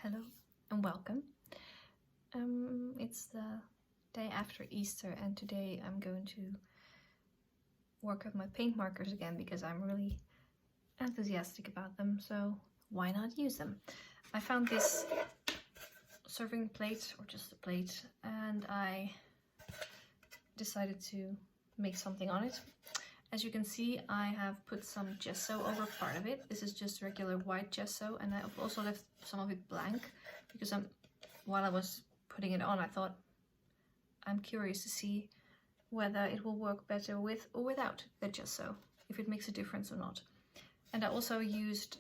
Hello and welcome. It's the day after Easter and today I'm going to work with my paint markers again because I'm really enthusiastic about them, so why not use them? I found this serving plate, or just a plate, and I decided to make something on it. As you can see, I have put some gesso over part of it. This is just regular white gesso, and I've also left some of it blank because while I was putting it on, I thought I'm curious to see whether it will work better with or without the gesso, if it makes a difference or not. And I also used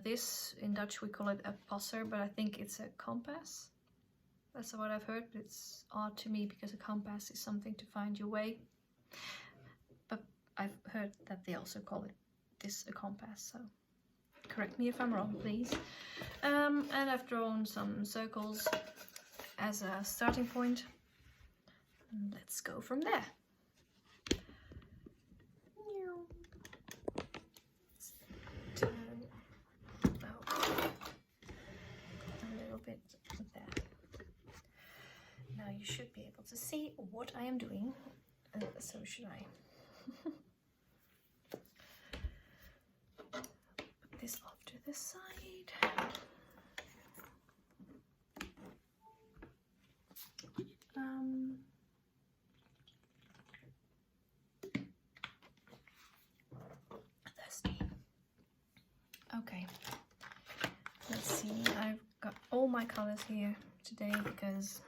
this, in Dutch we call it a passer, but I think it's a compass. That's what I've heard, but it's odd to me because a compass is something to find your way. But I've heard that they also call this a compass, so correct me if I'm wrong, please. And I've drawn some circles as a starting point. Let's go from there. Turn a little bit there. Now you should be able to see what I am doing, and so should I. Put this off to the side. Thirsty. Okay, let's see. I've got all my colors here today because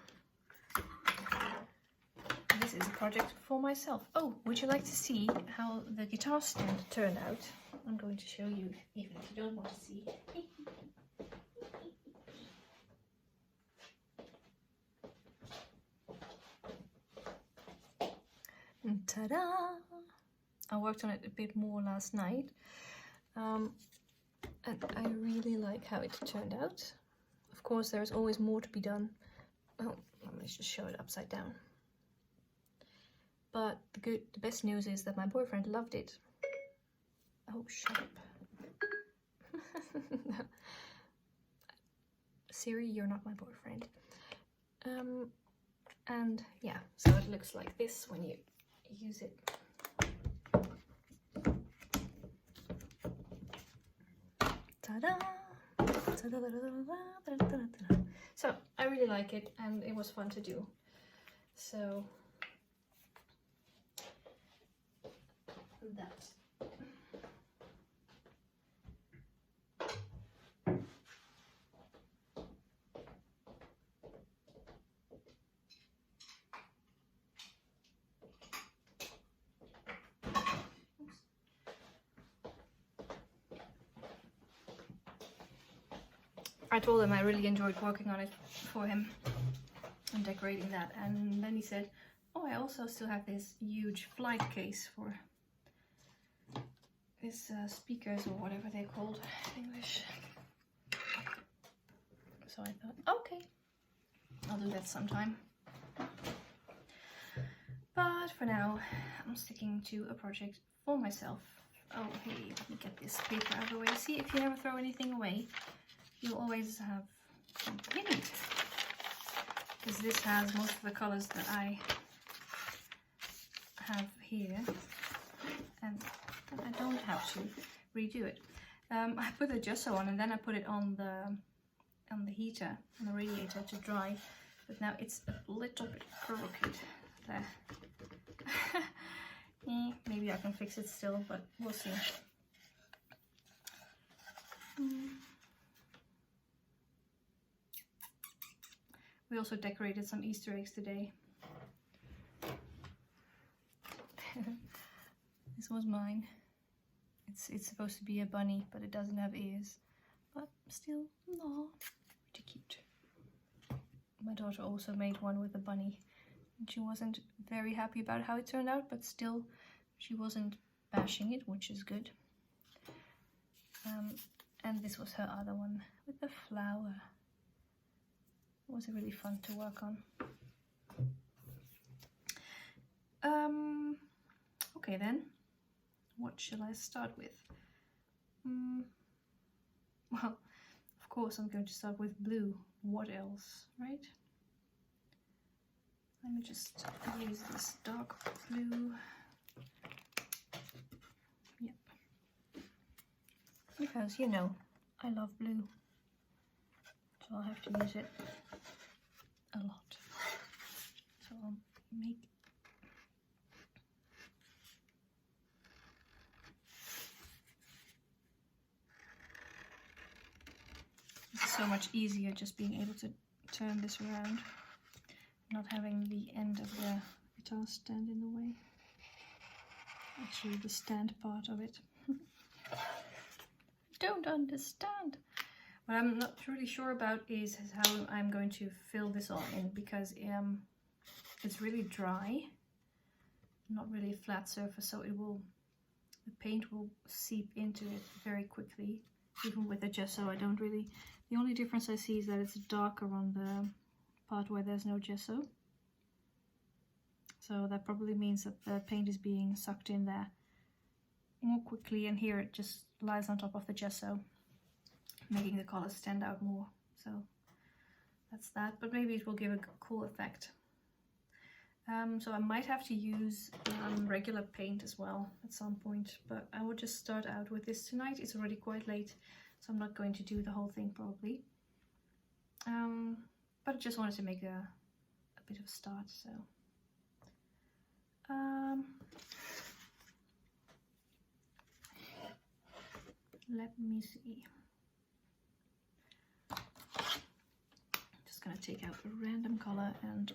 this is a project for myself. Oh, would you like to see how the guitar stand turned out? I'm going to show you, even if you don't want to see. Ta-da! I worked on it a bit more last night, and I really like how it turned out. Of course, there's always more to be done. Oh, let me just show it upside down. But the best news is that my boyfriend loved it. Oh, shut up. Siri, you're not my boyfriend. And yeah, so it looks like this when you use it. Ta-da! So I really like it and it was fun to do. So that. I told him I really enjoyed working on it for him and decorating that, and then he said, oh, I also still have this huge flight case for this speakers, or whatever they're called in English. So I thought, okay, I'll do that sometime. But for now, I'm sticking to a project for myself. Oh, hey, let me get this paper out of the way. See, if you never throw anything away, you always have something in it. Because this has most of the colors that I have here, and I don't have to redo it. I put the gesso on and then I put it on the heater, on the radiator to dry, but now it's a little bit crooked there. Maybe I can fix it still, but we'll see. We also decorated some Easter eggs today. This was mine. It's supposed to be a bunny, but it doesn't have ears. But still, no, pretty cute. My daughter also made one with a bunny. And she wasn't very happy about how it turned out, but still, she wasn't bashing it, which is good. And this was her other one with the flower. It was really fun to work on. Okay then, what shall I start with? Well, of Of course, I'm going to start with blue. What else, right? Let me just use this dark blue. Yep. Because, you know, I love blue. So I'll have to use it a lot. So I'll make it's so much easier just being able to turn this around, not having the end of the guitar stand in the way. Actually, the stand part of it. Don't understand. What I'm not really sure about is how I'm going to fill this all in, because it's really dry, not really a flat surface, so the paint will seep into it very quickly. Even with the gesso, the only difference I see is that it's darker on the part where there's no gesso. So that probably means that the paint is being sucked in there more quickly, and here it just lies on top of the gesso, making the colors stand out more. So that's that, but maybe it will give a cool effect. So I might have to use regular paint as well at some point, but I will just start out with this tonight. It's already quite late, so I'm not going to do the whole thing probably. But I just wanted to make a bit of a start, so. Let me see. Just gonna take out a random color and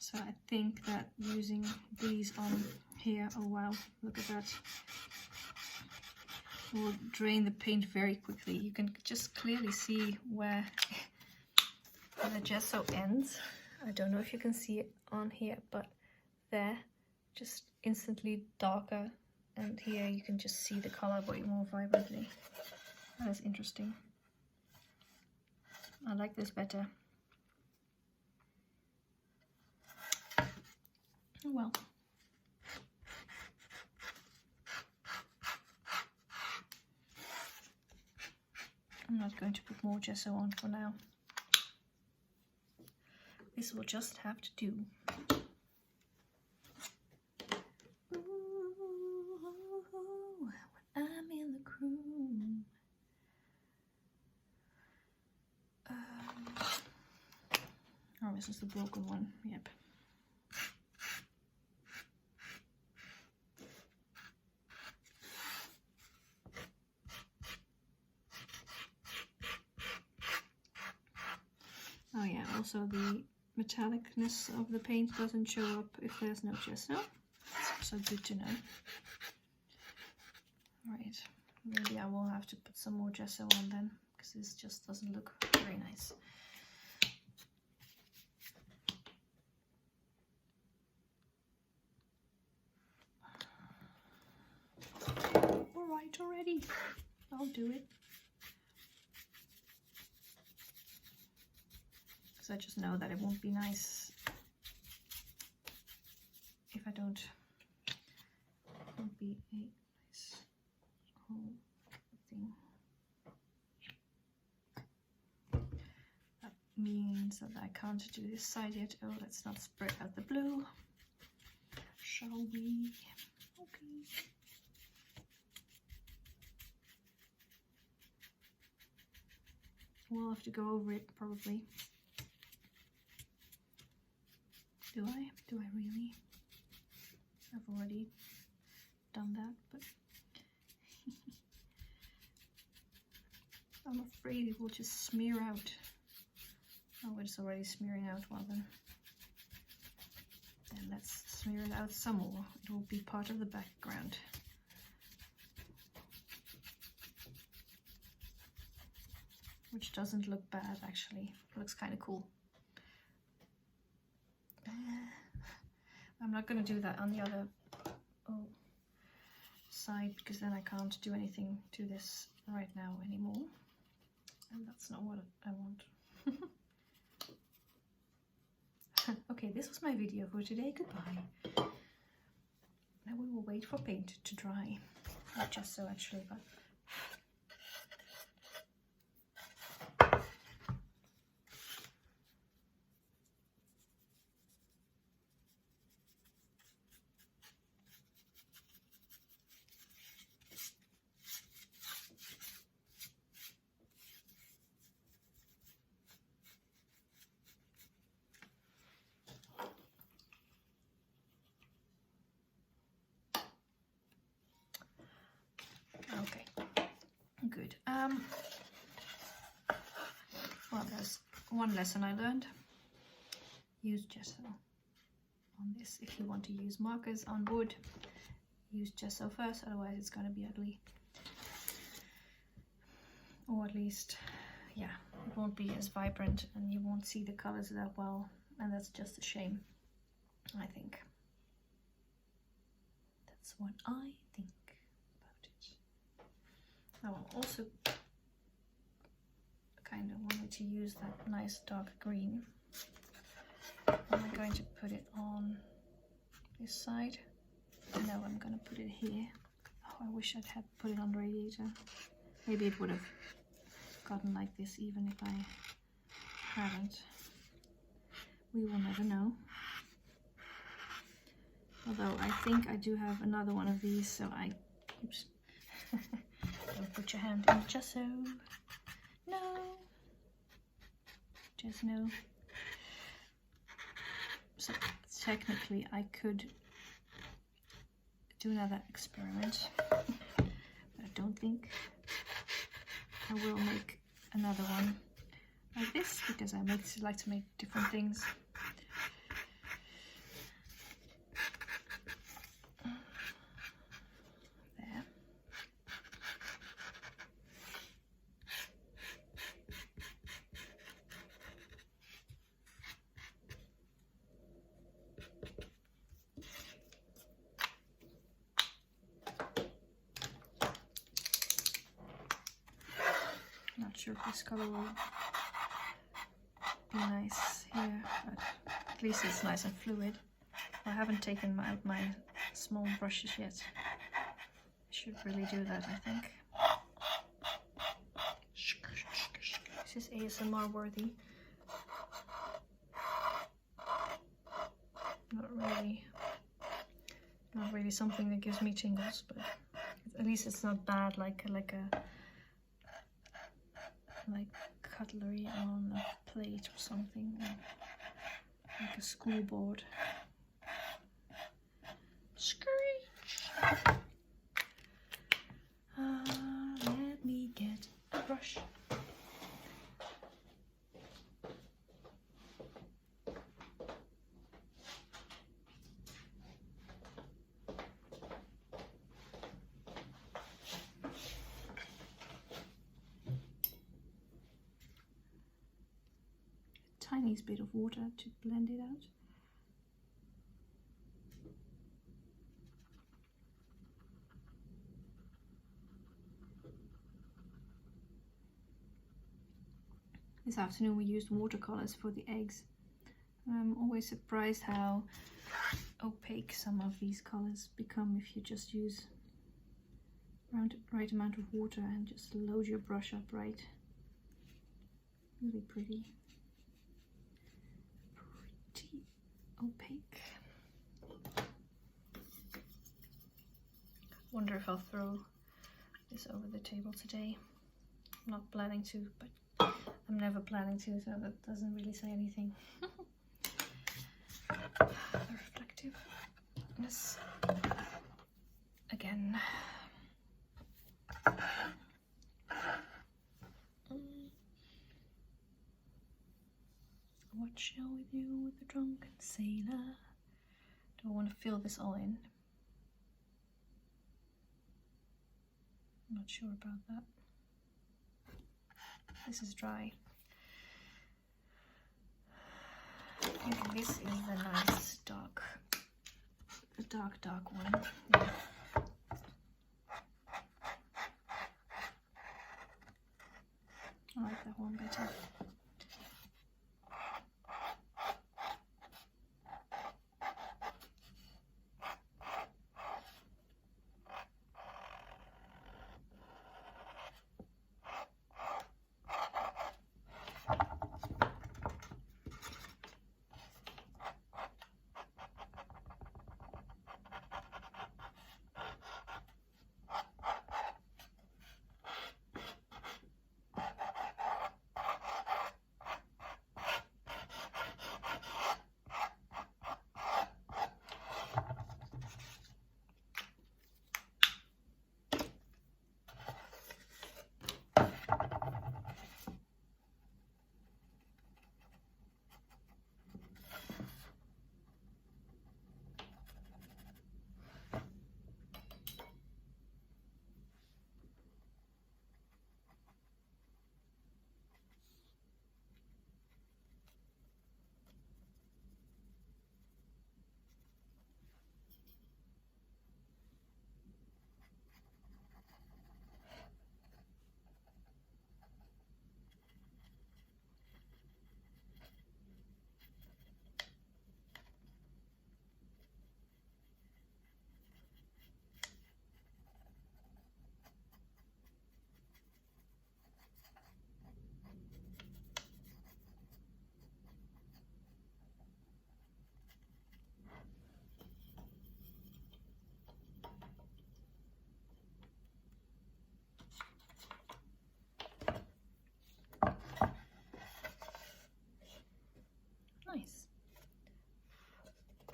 so I think that using these on here, oh wow, look at that, will drain the paint very quickly. You can just clearly see where the gesso ends. I don't know if you can see it on here, but there, just instantly darker, and here you can just see the color way more vibrantly. That is interesting. I like this better. Oh well. I'm not going to put more gesso on for now. This will just have to do. Ooh, when I'm in the crew. Oh, this is the broken one. Yep. Oh yeah, also the metallicness of the paint doesn't show up if there's no gesso. So good to know. Right, maybe I will have to put some more gesso on then, because this just doesn't look very nice. Alright already, I'll do it. Because I just know that it won't be nice if I don't. It won't be a nice whole thing. That means that I can't do this side yet. Oh, let's not spread out the blue. Shall we? Okay. We'll have to go over it probably. Do I? Do I really? I've already done that, but I'm afraid it will just smear out. Oh, it's already smearing out. Well then let's smear it out some more. It will be part of the background. Which doesn't look bad actually. It looks kind of cool. I'm not going to do that on the other side, because then I can't do anything to this right now anymore. And that's not what I want. Okay, this was my video for today. Goodbye. Now we will wait for paint to dry. Not just so actually, but okay, good. Well, there's one lesson I learned. Use gesso on this. If you want to use markers on wood, use gesso first, otherwise it's going to be ugly. Or at least, yeah, it won't be as vibrant and you won't see the colors that well, and that's just a shame, I think. That's what I think about it. I will also kind of wanted to use that nice dark green. I'm going to put it on this side. No, I'm going to put it here. Oh, I wish I'd had put it on the radiator. Maybe it would have gotten like this even if I hadn't. We will never know. Although I think I do have another one of these, so oops. Don't put your hand in gesso. No. Just no. So technically I could do another experiment, but I don't think I will make another one like this because I like to make different things. There. Not sure if this color will be nice here, but at least it's nice and fluid. I haven't taken out my small brushes yet. I should really do that, I think. This is ASMR worthy. Not really something that gives me tingles, but at least it's not bad like cutlery on a plate or something, like a school board. Screech! Let me get a brush. Tiny bit of water to blend it out. This afternoon we used watercolors for the eggs. I'm always surprised how opaque some of these colors become if you just use right amount of water and just load your brush up right. Really pretty. Pretty opaque. Wonder if I'll throw this over the table today. I'm not planning to, but I'm never planning to, so that doesn't really say anything. The reflectiveness again. What shall we do with the drunken sailor? Do I want to fill this all in? I'm not sure about that. This is dry. I think this is the nice dark, the dark one. Yeah. I like that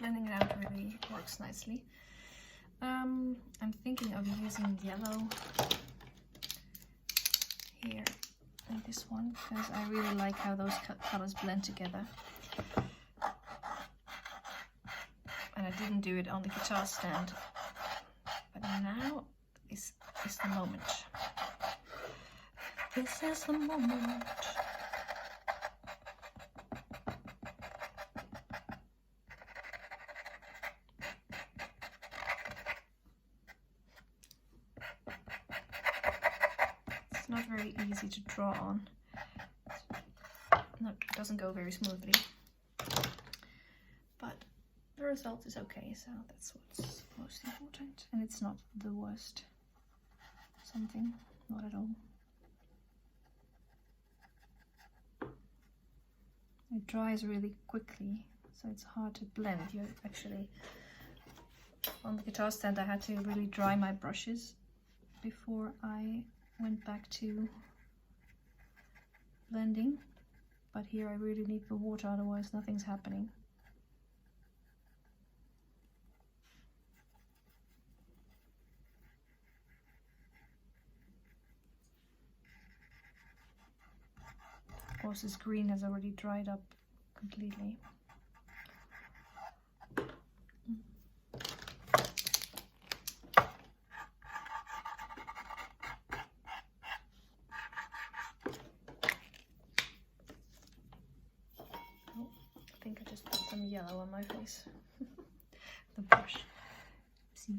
blending it out really works nicely. I'm thinking of using yellow here in this one because I really like how those colors blend together. And I didn't do it on the guitar stand, but now is the moment. This is the moment. It's not very easy to draw on. No, it doesn't go very smoothly. But the result is okay, so that's what's most important. And it's not the worst something, not at all. It dries really quickly, so it's hard to blend. You actually, on the guitar stand, I had to really dry my brushes before I went back to blending. But here I really need the water, otherwise nothing's happening. Of course, this green has already dried up completely. Oh, I think I just put some yellow on my face. The brush. See.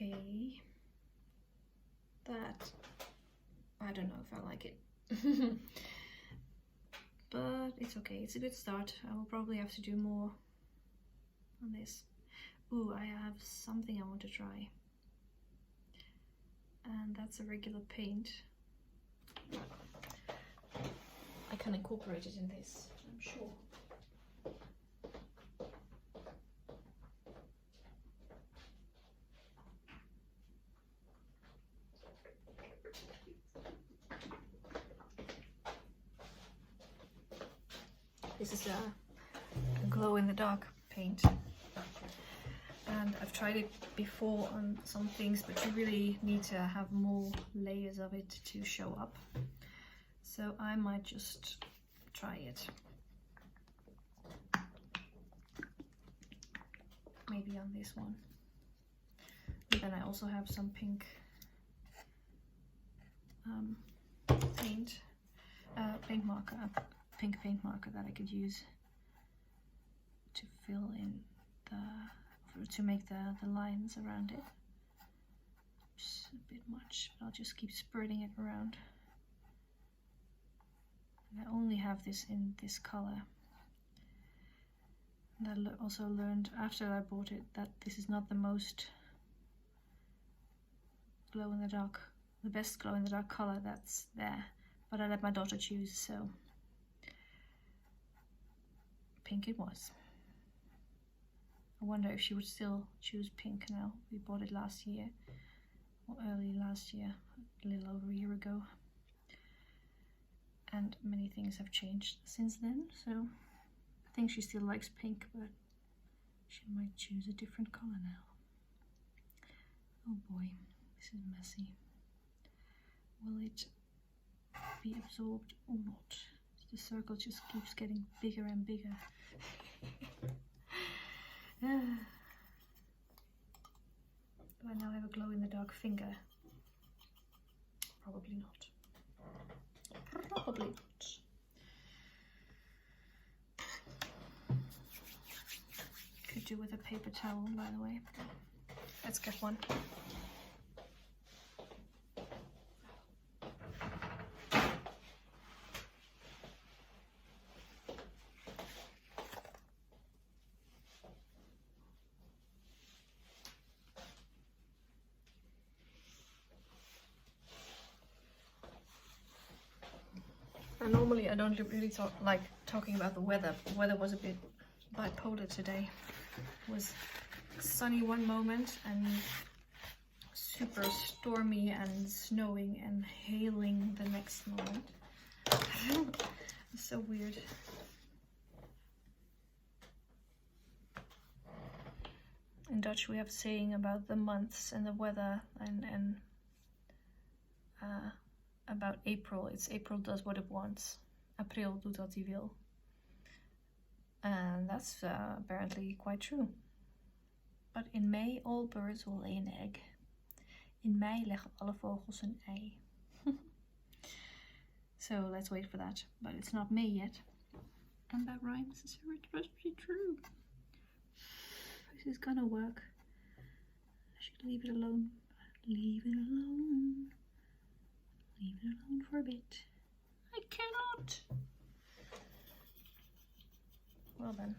Okay, that, I don't know if I like it, but it's okay, it's a good start. I will probably have to do more on this. Ooh, I have something I want to try, and that's a regular paint. I can incorporate it in this, I'm sure. This is a glow-in-the-dark paint, and I've tried it before on some things, but you really need to have more layers of it to show up. So I might just try it. Maybe on this one. And then I also have some pink paint marker. Pink paint marker that I could use to fill in to make the lines around it. Just a bit much, but I'll just keep spreading it around. And I only have this in this color. And I also learned after I bought it that this is not the most glow-in-the-dark, the best glow-in-the-dark color that's there, but I let my daughter choose, so pink it was. I wonder if she would still choose pink now. We bought it last year, or early last year, a little over a year ago. And many things have changed since then, so I think she still likes pink, but she might choose a different color now. Oh boy, this is messy. Will it be absorbed or not? The circle just keeps getting bigger and bigger. Do I now have a glow-in-the-dark finger? Probably not. Probably not. Could do with a paper towel, by the way. Let's get one. Normally I don't really like talking about the weather. The weather was a bit bipolar today. It was sunny one moment and super stormy and snowing and hailing the next moment. It's so weird. In Dutch we have a saying about the months and the weather and about April. It's April does what it wants. April doet wat hij wil. And that's apparently quite true. But in May all birds will lay an egg. In mei leggen alle vogels een ei. So let's wait for that. But it's not May yet. And that rhymes, so it must be true. This is gonna work. I should leave it alone. Leave it alone. Leave it alone for a bit. I cannot. Well then.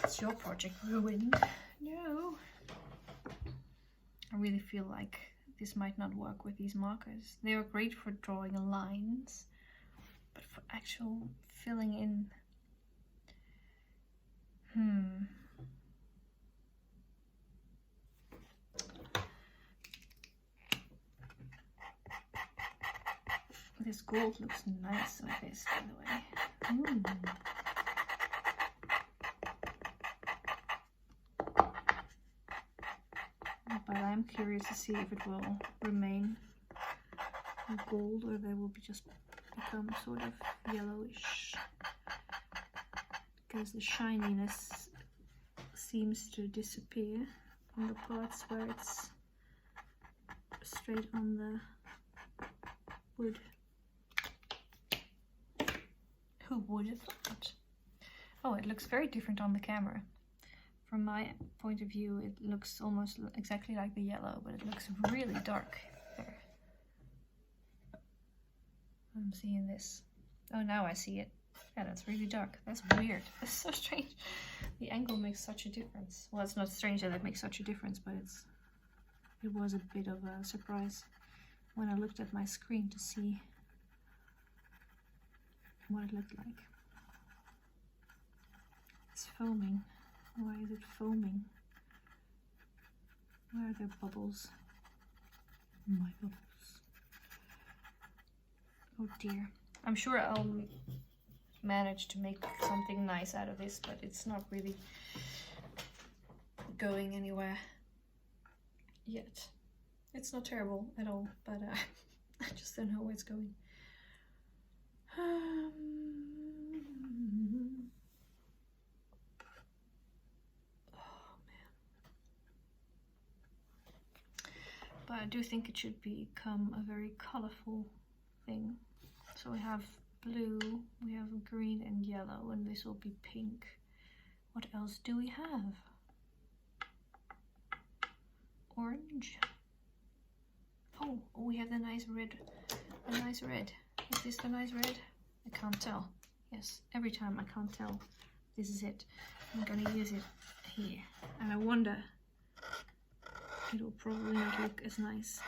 It's your project ruined. No. I really feel like this might not work with these markers. They are great for drawing lines, but for actual filling in, This gold looks nice with this, by the way. But I'm curious to see if it will remain gold or they will just become sort of yellowish, because the shininess seems to disappear on the parts where it's straight on the wood. Who would have thought? Oh, it looks very different on the camera. From my point of view, it looks almost exactly like the yellow, but it looks really dark there. I'm seeing this. Oh, now I see it. Yeah, that's really dark. That's weird. That's so strange. The angle makes such a difference. Well, it's not strange that it makes such a difference, but it was a bit of a surprise when I looked at my screen to see what it looked like. It's foaming. Why is it foaming? Where are there bubbles? My bubbles. Oh dear. I'm sure I'll manage to make something nice out of this, but it's not really going anywhere yet. It's not terrible at all, but I just don't know where it's going. But I do think it should become a very colorful thing. So we have blue, we have green and yellow, and this will be pink. What else do we have? Orange. Oh, we have the nice red. The nice red. Is this the nice red? I can't tell. Yes, every time I can't tell. This is it. I'm gonna use it here. And I wonder, it will probably not look as nice,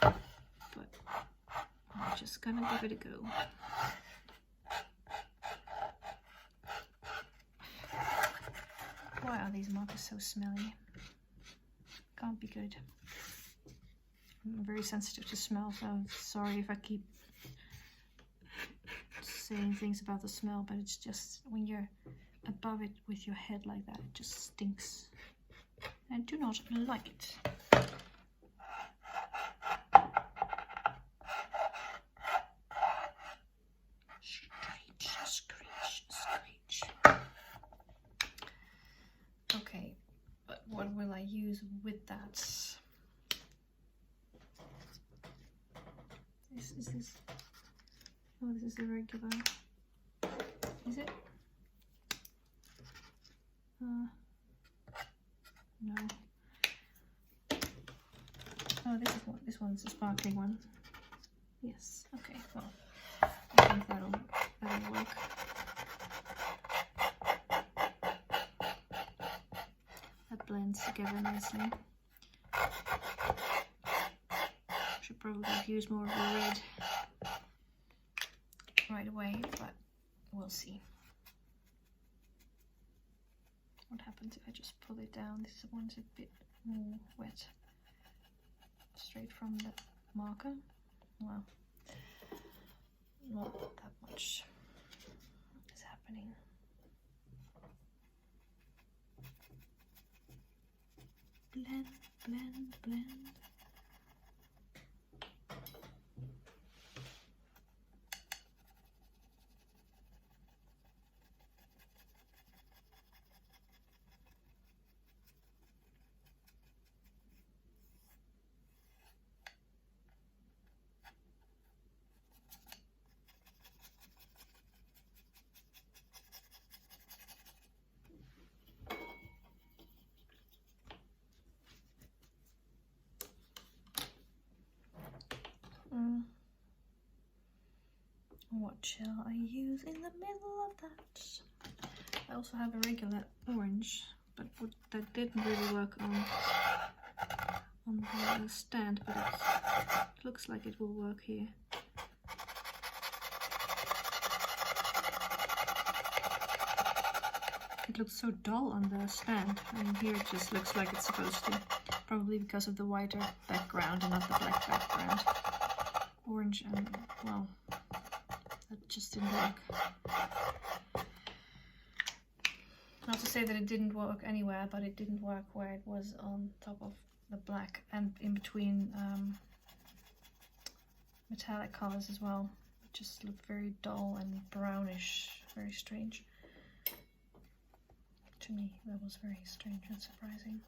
but I'm just gonna give it a go. Why are these markers so smelly? Can't be good. I'm very sensitive to smell, so I'm sorry if I keep saying things about the smell, but it's just when you're above it with your head like that, it just stinks. I do not like it. Screech, screech, screech. Okay, but what will I use with that? Is this? Oh, this is a regular. Is it? No. Oh, this is one. This one's a sparkling one. Yes. Okay. Well, I think that'll work. That blends together nicely. Should probably have used more of the red right away, but we'll see what happens if I just pull it down. This one's a bit more wet, straight from the marker. Well, not that much is happening. Blend, blend, blend. What shall I use in the middle of that? I also have a regular orange, but that didn't really work on the stand, but it looks like it will work here. It looks so dull on the stand, and here it just looks like it's supposed to. Probably because of the whiter background and not the black background. Orange and, well, that just didn't work. Not to say that it didn't work anywhere, but it didn't work where it was on top of the black and in between metallic colors as well. It just looked very dull and brownish, very strange. To me, that was very strange and surprising.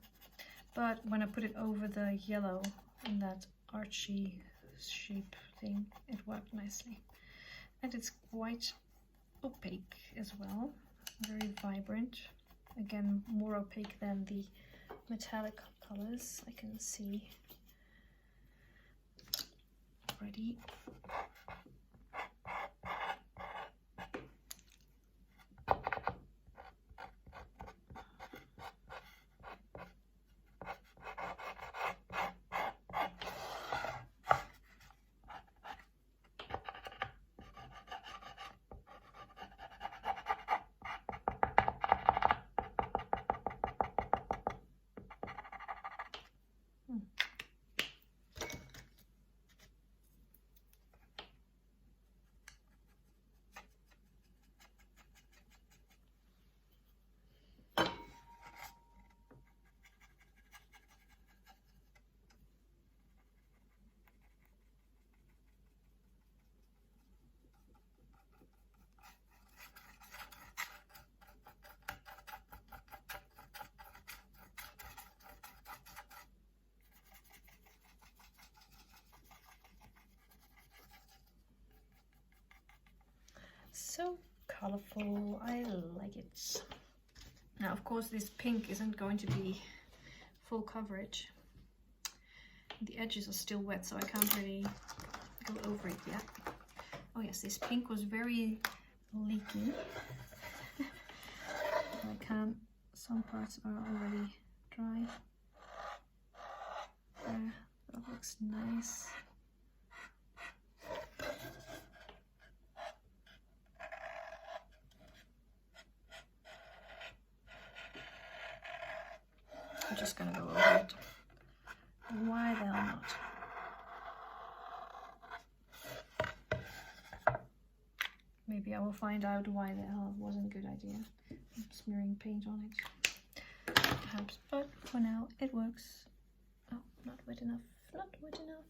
But when I put it over the yellow in that archy shape thing, it worked nicely. And it's quite opaque as well, very vibrant. Again, more opaque than the metallic colors I can see already. So colorful, I like it. Now, of course, this pink isn't going to be full coverage. The edges are still wet, so I can't really go over it yet. Oh yes, this pink was very leaky. I can't, some parts are already dry. There, that looks nice. I'm just gonna go over it. Why the hell not? Maybe I will find out why the hell it wasn't a good idea. I'm smearing paint on it. Perhaps, but for now it works. Oh, not wet enough, not wet enough.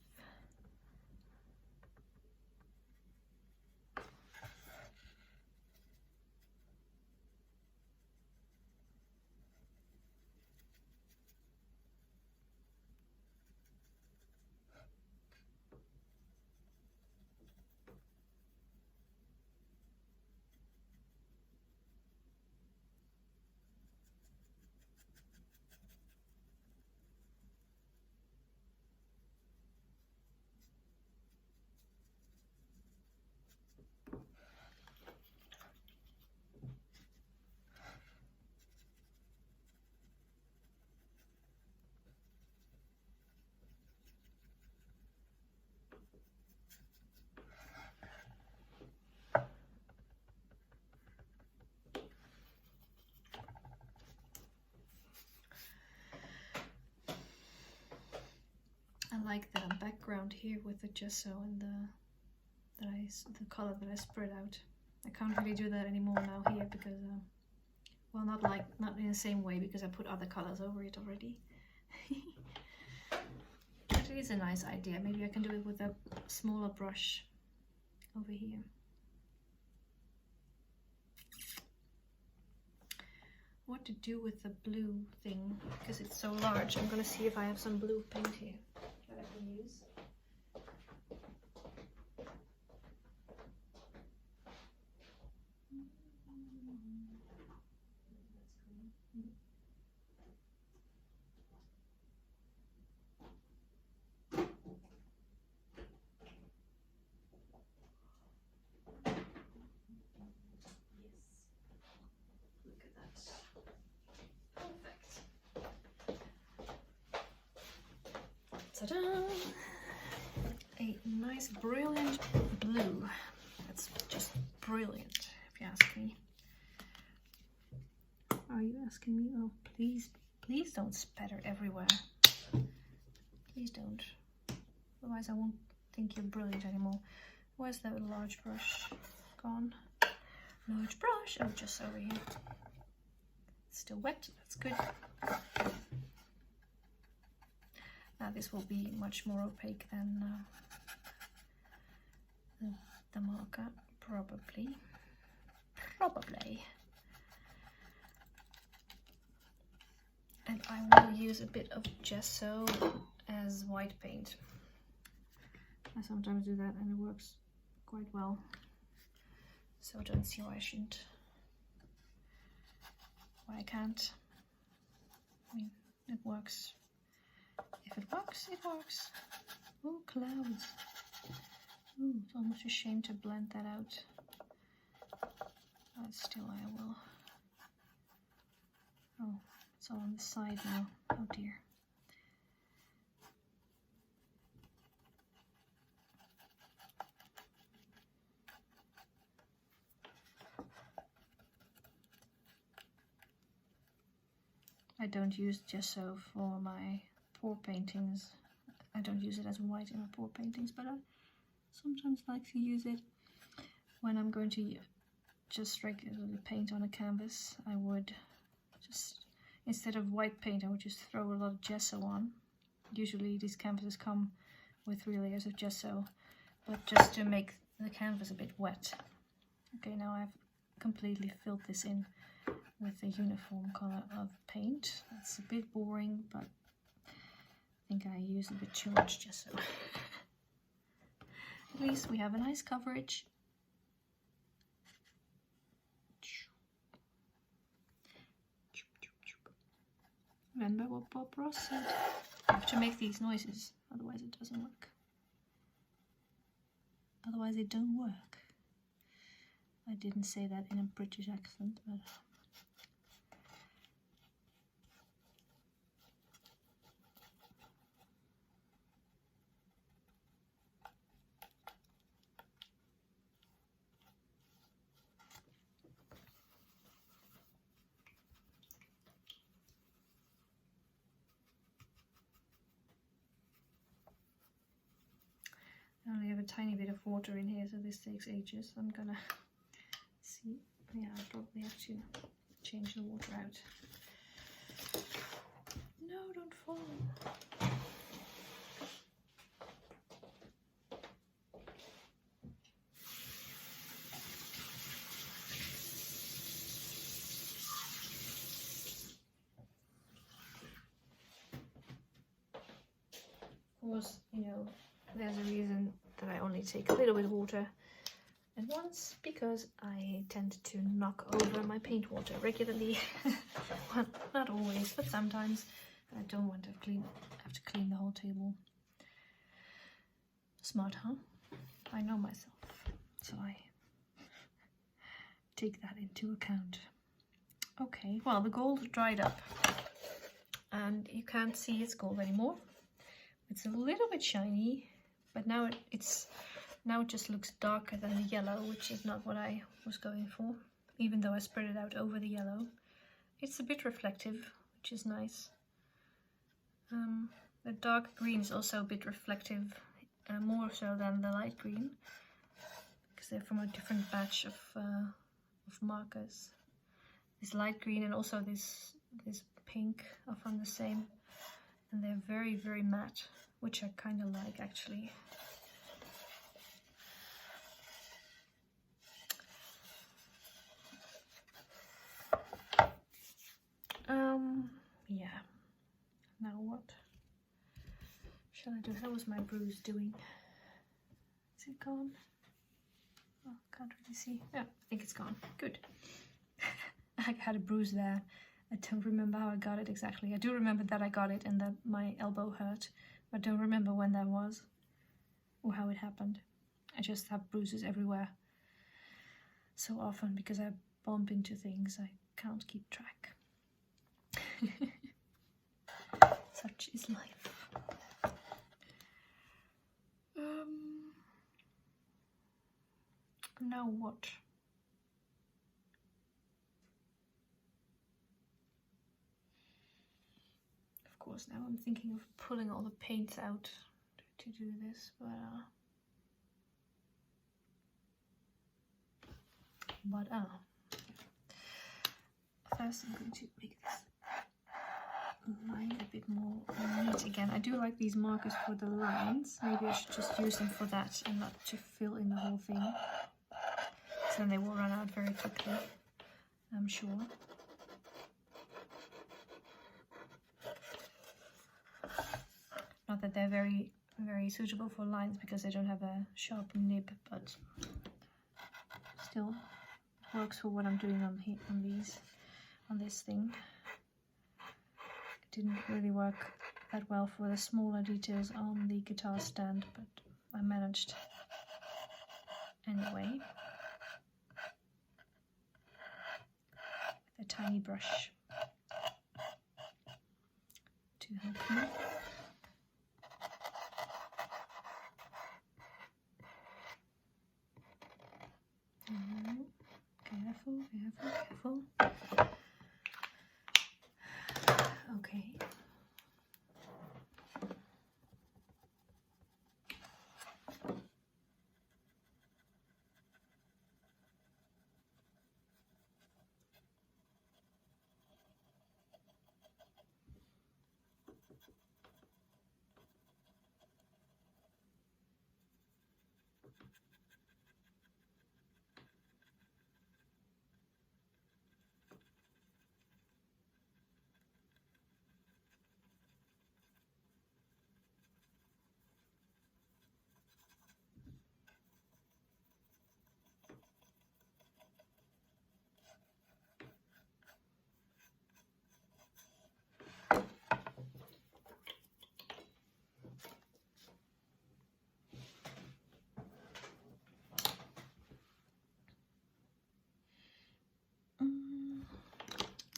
like the background here with the gesso and the color that I spread out. I can't really do that anymore now here because, well, not in the same way because I put other colors over it already. But it is a nice idea. Maybe I can do it with a smaller brush over here. What to do with the blue thing because it's so large. I'm gonna see if I have some blue paint here that I can use. Ta-da! A nice, brilliant blue. That's just brilliant, if you ask me. Are you asking me? Oh, please, please don't spatter everywhere. Please don't. Otherwise I won't think you're brilliant anymore. Where's the large brush gone? Large brush. Oh, just over here. It's still wet. That's good. Now this will be much more opaque than the marker, probably. And I will use a bit of gesso as white paint. I sometimes do that and it works quite well. So I don't see why I shouldn't. Why I can't. I mean, it works. If it works, it works. Oh, clouds. Ooh, it's almost a shame to blend that out. But still I will. Oh, it's all on the side now. Oh dear. I don't use gesso for my pour paintings. I don't use it as white in my pour paintings, but I sometimes like to use it when I'm going to just regularly paint on a canvas. I would just, instead of white paint, I would just throw a lot of gesso on. Usually these canvases come with 3 layers of gesso, but just to make the canvas a bit wet. Okay, now I've completely filled this in with a uniform color of paint. That's a bit boring, but I think I used a bit too much gesso. At least we have a nice coverage. Remember what Bob Ross said? You have to make these noises, otherwise it doesn't work. Otherwise it don't work. I didn't say that in a British accent, but I only have a tiny bit of water in here, so this takes ages. I'm gonna see. Yeah, I'll probably have to change the water out. No, don't fall. Of course, you know, there's a reason that I only take a little bit of water at once, because I tend to knock over my paint water regularly. Well, not always, but sometimes. I don't want to have to clean the whole table. Smart, huh? I know myself, so I take that into account. Okay, well, the gold dried up and you can't see it's gold anymore. It's a little bit shiny, but now it just looks darker than the yellow, which is not what I was going for, even though I spread it out over the yellow. It's a bit reflective, which is nice. The dark green is also a bit reflective, more so than the light green, because they're from a different batch of markers. This light green and also this pink are from the same, and they're very, very matte, which I kind of like actually. Yeah. Now what shall I do? How was my bruise doing? Is it gone? Oh, can't really see. Yeah, I think it's gone. Good. I had a bruise there. I don't remember how I got it exactly. I do remember that I got it and that my elbow hurt, but I don't remember when that was or how it happened. I just have bruises everywhere so often because I bump into things. I can't keep track. Such is life. Now what? Of course, now I'm thinking of pulling all the paints out to do this, but first I'm going to make this line a bit more neat again. I do like these markers for the lines. Maybe I should just use them for that and not to fill in the whole thing. So then they will run out very quickly, I'm sure. Not that they're very, very suitable for lines because they don't have a sharp nib, but still works for what I'm doing on this thing. It didn't really work that well for the smaller details on the guitar stand, but I managed anyway. With a tiny brush to help me. Careful, careful, careful. Okay.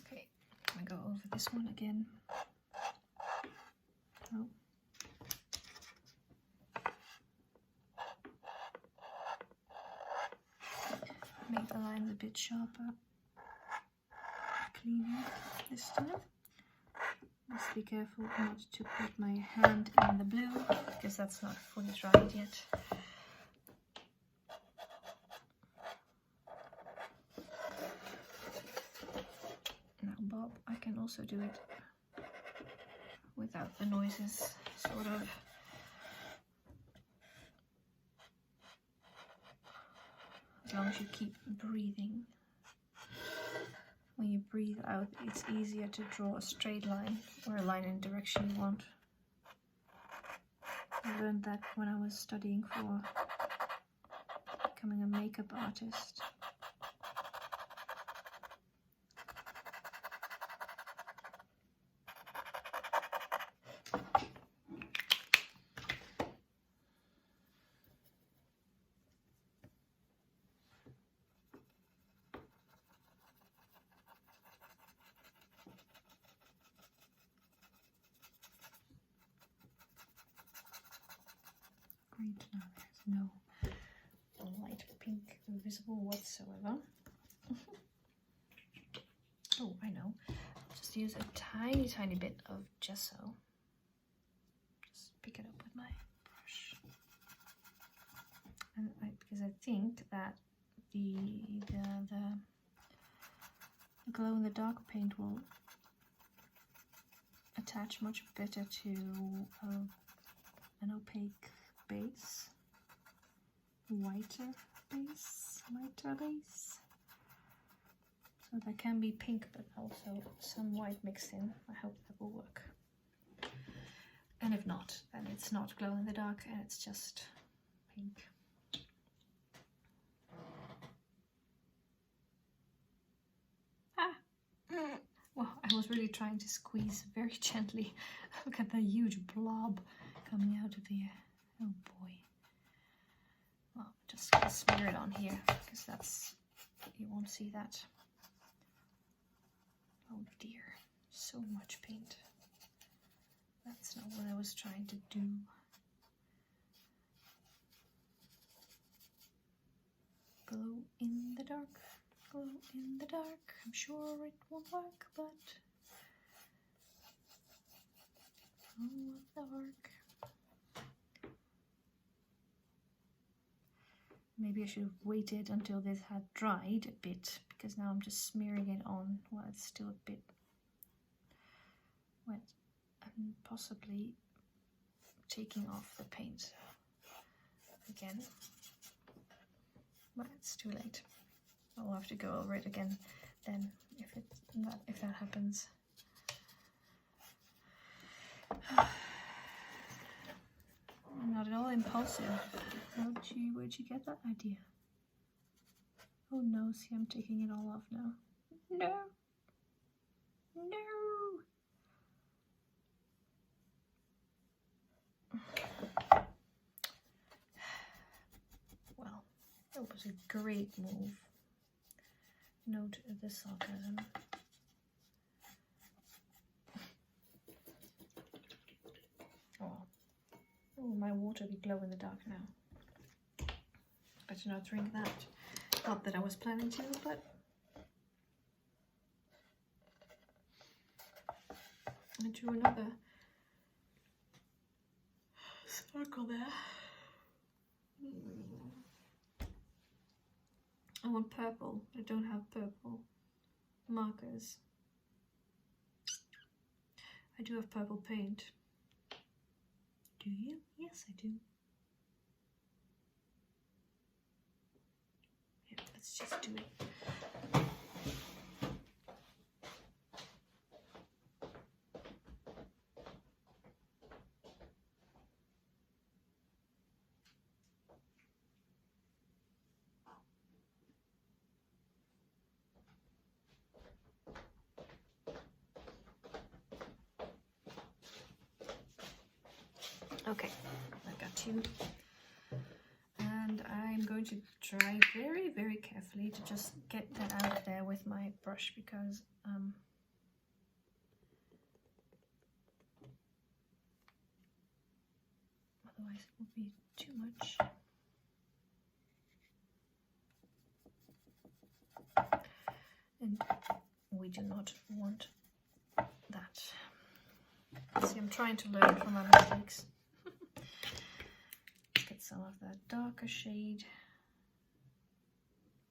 Okay, I'm gonna go over this one again. Oh. Make the lines a bit sharper. Cleaner this time. Just be careful not to put my hand in the blue because that's not fully dried yet. Now, Bob, I can also do it without the noises, sort of. As long as you keep breathing. When you breathe out, it's easier to draw a straight line or a line in the direction you want. I learned that when I was studying for becoming a makeup artist. Great, now there's no light pink visible whatsoever. Oh, I know. Just use a tiny bit of gesso. pick it up with my brush. And because I think that the glow in the dark paint will attach much better to an opaque base, lighter base. So that can be pink, but also some white mixed in. I hope that will work. And if not, then it's not glow in the dark and it's just pink. Well, I was really trying to squeeze very gently. Look at that huge blob coming out of here. Oh boy. Well, just gonna smear it on here because that's, you won't see that. Oh dear, so much paint. That's not what I was trying to do. Glow in the dark. Glow in the dark. I'm sure it won't work, but glow in the dark. Maybe I should have waited until this had dried a bit, because now I'm just smearing it on while it's still a bit wet, and possibly taking off the paint again. But it's too late. I'll have to go over it again then if that happens. Not at all impulsive. Where'd you get that idea? Oh no, see, I'm taking it all off now. No! No! Well, that was a great move. Note the sarcasm. Oh, my water will glow in the dark now. Better not drink that. Not that I was planning to, but I drew another circle there. I want purple, but I don't have purple markers. I do have purple paint. Do you? Yes, I do. Yeah, let's just do it. Okay, I got two. And I'm going to try very, very carefully to just get that out of there with my brush, because otherwise it would be too much. And we do not want that. See, I'm trying to learn from my mistakes. Get some of that darker shade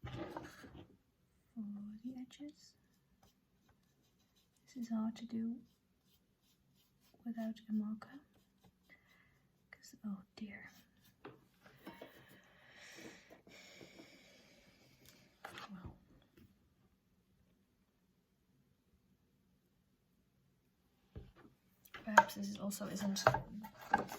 for the edges. This is hard to do without a marker, because, oh dear. Well, perhaps this also isn't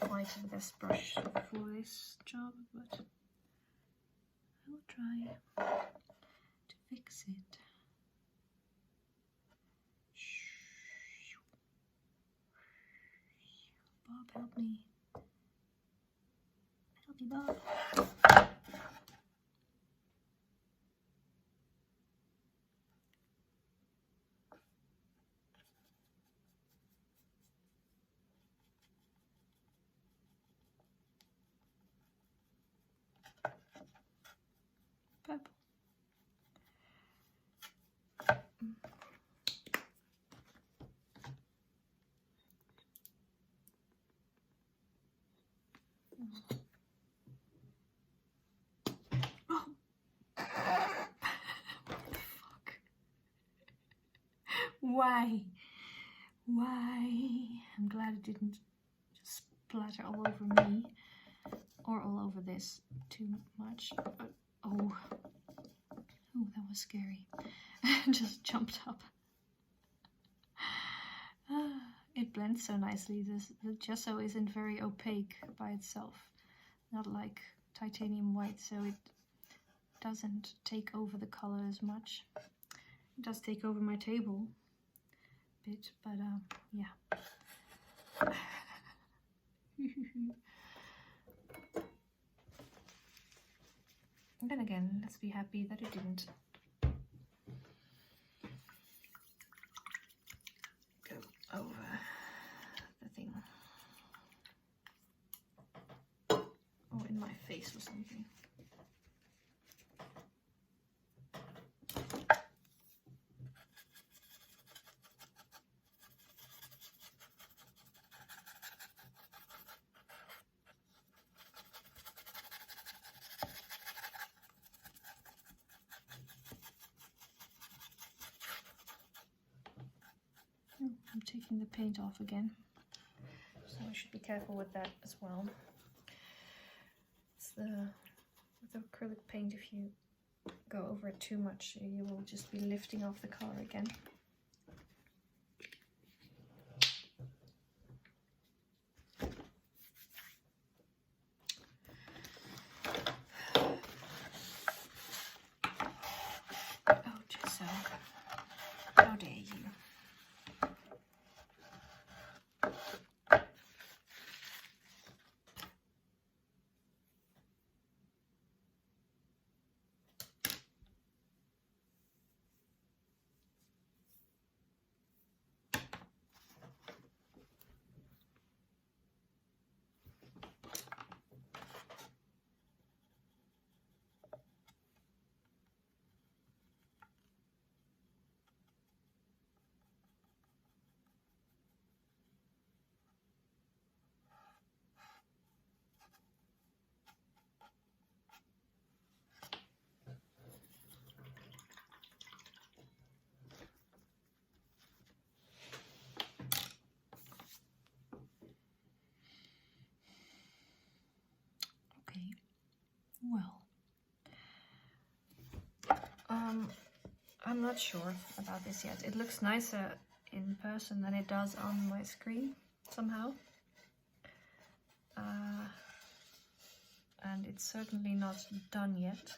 quite the best brush for this job, but I will try to fix it. Bob, help me. Help me, Bob. Purple. Why? Why? I'm glad it didn't just splatter all over me or all over this too much. But, oh, that was scary. Just jumped up. It blends so nicely. The gesso isn't very opaque by itself, not like titanium white, so it doesn't take over the color as much. It does take over my table a bit, but yeah. And then again, let's be happy that it didn't go over the thing or in my face or something. I'm taking the paint off again, so I should be careful with that as well. It's with acrylic paint, if you go over it too much, you will just be lifting off the color again. Oh, gesso. How dare you? Well, I'm not sure about this yet. It looks nicer in person than it does on my screen somehow. And it's certainly not done yet.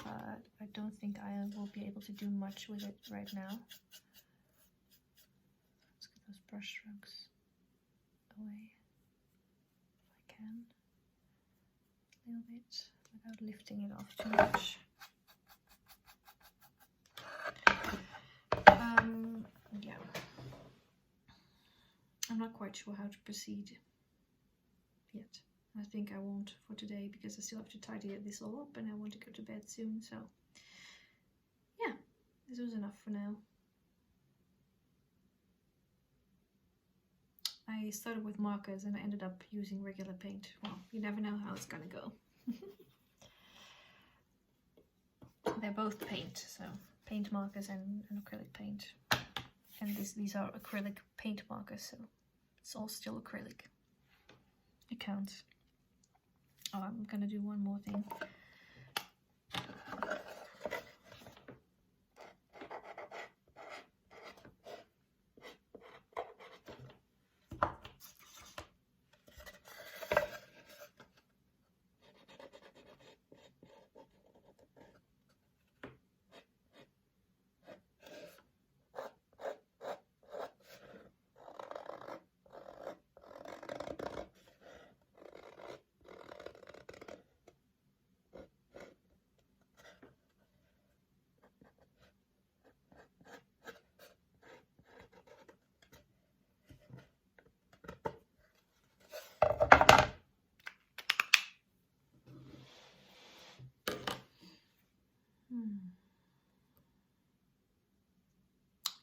I don't think I will be able to do much with it right now. Let's get those brush strokes away if I can. A little bit without lifting it off too much. Yeah. I'm not quite sure how to proceed yet. I think I won't for today because I still have to tidy this all up and I want to go to bed soon, so yeah, this was enough for now. I started with markers and I ended up using regular paint. Well, you never know how it's gonna go. They're both paint, so paint markers and acrylic paint. And these are acrylic paint markers, so it's all still acrylic. It counts. Oh, I'm gonna do one more thing.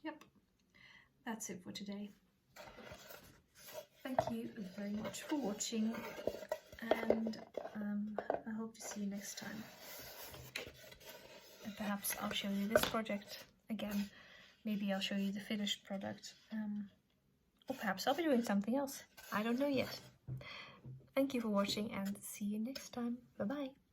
Yep, that's it for today. Thank you very much for watching, and I hope to see you next time. And perhaps I'll show you this project again, maybe I'll show you the finished product. Or perhaps I'll be doing something else. I don't know yet. Thank you for watching and see you next time. Bye bye.